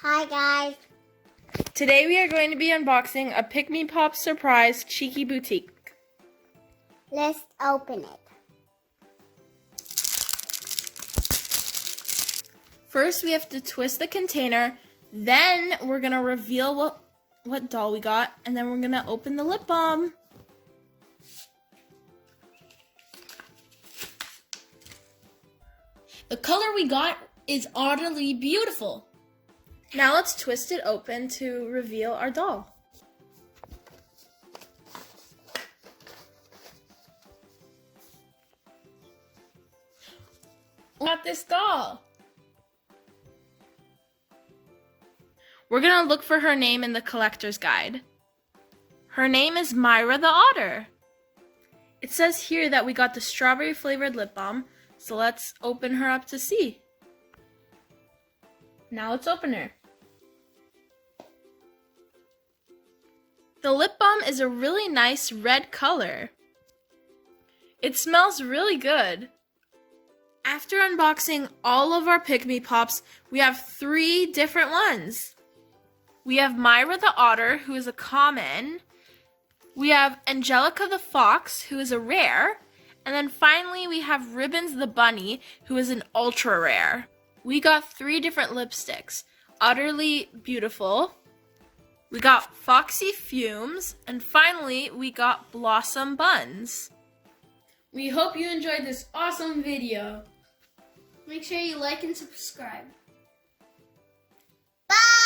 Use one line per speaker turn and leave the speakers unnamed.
Hi guys.
Today we are going to be unboxing a PIKMI POPS Surprise Cheeky Boutique.
Let's open it.
First we have to twist the container, then we're going to reveal what doll we got, and then we're going to open the lip balm. The color we got is utterly beautiful. Now let's twist it open to reveal our doll. We got this doll. We're gonna look for her name in the collector's guide. Her name is Myra the Otter. It says here that we got the strawberry flavored lip balm, so let's open her up to see. Now let's open her. The lip balm is a really nice red color. It smells really good. After unboxing all of our PIKMI Pops, we have 3 different ones. We have Myra the Otter, who is a common. We have Angelica the Fox, who is a rare. And then finally we have Ribbons the Bunny, who is an ultra rare. We got 3 different lipsticks. Utterly Beautiful. We got Foxy Fumes, and finally, we got Blossom Buns. We hope you enjoyed this awesome video.
Make sure you like and subscribe. Bye!